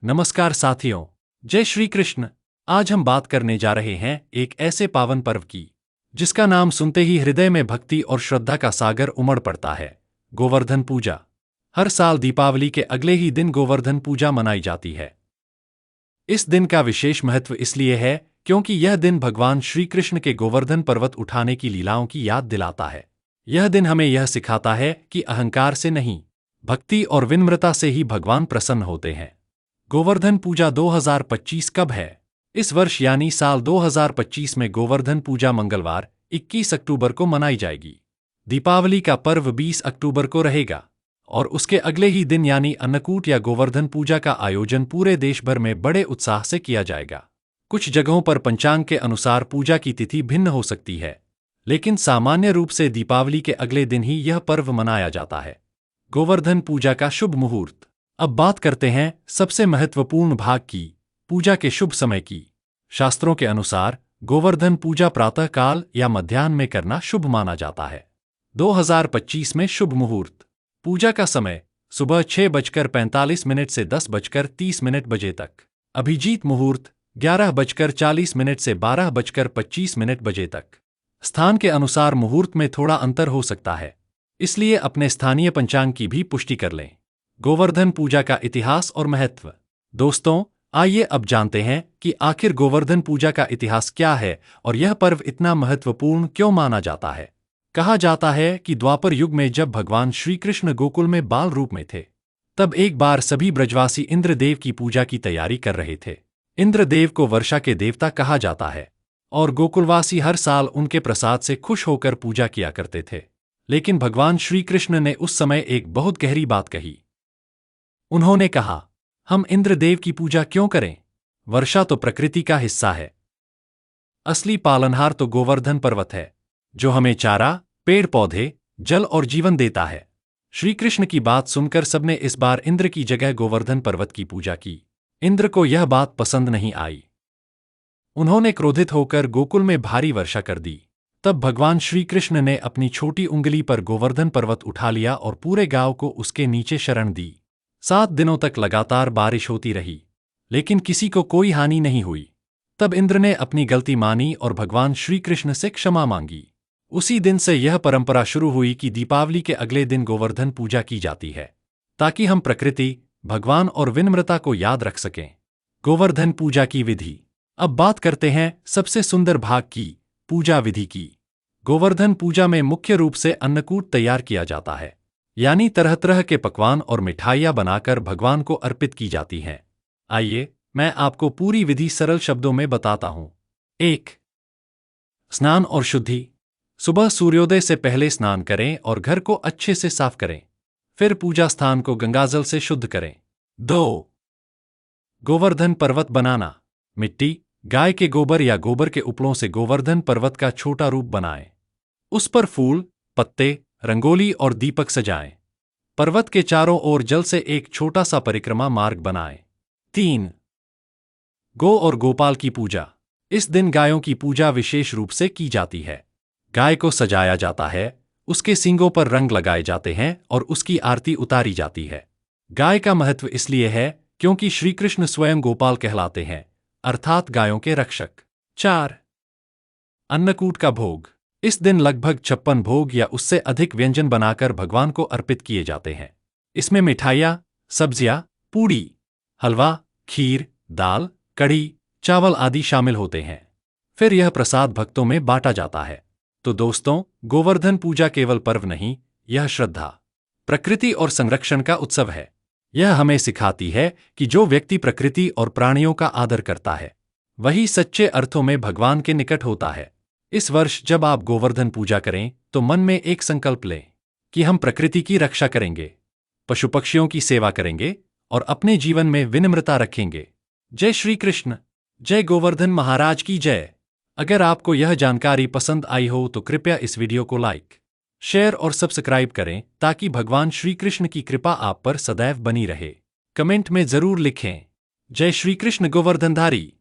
नमस्कार साथियों, जय श्री कृष्ण। आज हम बात करने जा रहे हैं एक ऐसे पावन पर्व की जिसका नाम सुनते ही हृदय में भक्ति और श्रद्धा का सागर उमड़ पड़ता है, गोवर्धन पूजा। हर साल दीपावली के अगले ही दिन गोवर्धन पूजा मनाई जाती है। इस दिन का विशेष महत्व इसलिए है क्योंकि यह दिन भगवान श्री कृष्ण के गोवर्धन पर्वत उठाने की लीलाओं की याद दिलाता है। यह दिन हमें यह सिखाता है कि अहंकार से नहीं, भक्ति और विनम्रता से ही भगवान प्रसन्न होते हैं। गोवर्धन पूजा 2025 कब है? इस वर्ष यानी साल 2025 में गोवर्धन पूजा मंगलवार 21 अक्टूबर को मनाई जाएगी। दीपावली का पर्व 20 अक्टूबर को रहेगा और उसके अगले ही दिन यानी अन्नकूट या गोवर्धन पूजा का आयोजन पूरे देश भर में बड़े उत्साह से किया जाएगा। कुछ जगहों पर पंचांग के अनुसार पूजा की तिथि भिन्न हो सकती है, लेकिन सामान्य रूप से दीपावली के अगले दिन ही यह पर्व मनाया जाता है। गोवर्धन पूजा का शुभ मुहूर्त। अब बात करते हैं सबसे महत्वपूर्ण भाग की, पूजा के शुभ समय की। शास्त्रों के अनुसार गोवर्धन पूजा प्रातः काल या मध्याह्न में करना शुभ माना जाता है। 2025 में शुभ मुहूर्त। पूजा का समय सुबह 6:45 से 10:30 बजे तक। अभिजीत मुहूर्त 11:40 से 12:25 बजे तक। स्थान के अनुसार मुहूर्त में थोड़ा अंतर हो सकता है, इसलिए अपने स्थानीय पंचांग की भी पुष्टि कर लें। गोवर्धन पूजा का इतिहास और महत्व। दोस्तों, आइए अब जानते हैं कि आखिर गोवर्धन पूजा का इतिहास क्या है और यह पर्व इतना महत्वपूर्ण क्यों माना जाता है। कहा जाता है कि द्वापर युग में जब भगवान श्री कृष्ण गोकुल में बाल रूप में थे, तब एक बार सभी ब्रजवासी इंद्रदेव की पूजा की तैयारी कर रहे थे। इंद्रदेव को वर्षा के देवता कहा जाता है और गोकुलवासी हर साल उनके प्रसाद से खुश होकर पूजा किया करते थे। लेकिन भगवान श्री कृष्ण ने उस समय एक बहुत गहरी बात कही। उन्होंने कहा, हम इंद्रदेव की पूजा क्यों करें? वर्षा तो प्रकृति का हिस्सा है। असली पालनहार तो गोवर्धन पर्वत है, जो हमें चारा, पेड़ पौधे, जल और जीवन देता है। श्री कृष्ण की बात सुनकर सबने इस बार इंद्र की जगह गोवर्धन पर्वत की पूजा की। इंद्र को यह बात पसंद नहीं आई। उन्होंने क्रोधित होकर गोकुल में भारी वर्षा कर दी। तब भगवान श्री कृष्ण ने अपनी छोटी उंगली पर गोवर्धन पर्वत उठा लिया और पूरे गांव को उसके नीचे शरण दी। 7 दिनों तक लगातार बारिश होती रही, लेकिन किसी को कोई हानि नहीं हुई। तब इंद्र ने अपनी गलती मानी और भगवान श्री कृष्ण से क्षमा मांगी। उसी दिन से यह परंपरा शुरू हुई कि दीपावली के अगले दिन गोवर्धन पूजा की जाती है, ताकि हम प्रकृति, भगवान और विनम्रता को याद रख सकें। गोवर्धन पूजा की विधि। अब बात करते हैं सबसे सुंदर भाग की, पूजा विधि की। गोवर्धन पूजा में मुख्य रूप से अन्नकूट तैयार किया जाता है, यानी तरह तरह के पकवान और मिठाइयाँ बनाकर भगवान को अर्पित की जाती हैं। आइए, मैं आपको पूरी विधि सरल शब्दों में बताता हूँ। 1. स्नान और शुद्धि। सुबह सूर्योदय से पहले स्नान करें और घर को अच्छे से साफ करें। फिर पूजा स्थान को गंगाजल से शुद्ध करें। 2. गोवर्धन पर्वत बनाना। मिट्टी, गाय के गोबर या गोबर के उपलों से गोवर्धन पर्वत का छोटा रूप बनाएं। उस पर फूल, पत्ते, रंगोली और दीपक सजाएं। पर्वत के चारों ओर जल से एक छोटा सा परिक्रमा मार्ग बनाएं। 3. गौ और गोपाल की पूजा। इस दिन गायों की पूजा विशेष रूप से की जाती है। गाय को सजाया जाता है, उसके सींगों पर रंग लगाए जाते हैं और उसकी आरती उतारी जाती है। गाय का महत्व इसलिए है क्योंकि श्री कृष्ण स्वयं गोपाल कहलाते हैं, अर्थात गायों के रक्षक। 4. अन्नकूट का भोग। इस दिन लगभग 56 भोग या उससे अधिक व्यंजन बनाकर भगवान को अर्पित किए जाते हैं। इसमें मिठाइयाँ, सब्जियाँ, पूड़ी, हलवा, खीर, दाल, कढ़ी, चावल आदि शामिल होते हैं। फिर यह प्रसाद भक्तों में बांटा जाता है। तो दोस्तों, गोवर्धन पूजा केवल पर्व नहीं, यह श्रद्धा, प्रकृति और संरक्षण का उत्सव है। यह हमें सिखाती है कि जो व्यक्ति प्रकृति और प्राणियों का आदर करता है, वही सच्चे अर्थों में भगवान के निकट होता है। इस वर्ष जब आप गोवर्धन पूजा करें तो मन में एक संकल्प लें कि हम प्रकृति की रक्षा करेंगे, पशु पक्षियों की सेवा करेंगे और अपने जीवन में विनम्रता रखेंगे। जय श्री कृष्ण। जय गोवर्धन महाराज की जय। अगर आपको यह जानकारी पसंद आई हो तो कृपया इस वीडियो को लाइक, शेयर और सब्सक्राइब करें ताकि भगवान श्री कृष्ण की कृपा आप पर सदैव बनी रहे। कमेंट में जरूर लिखें, जय श्री कृष्ण गोवर्धनधारी।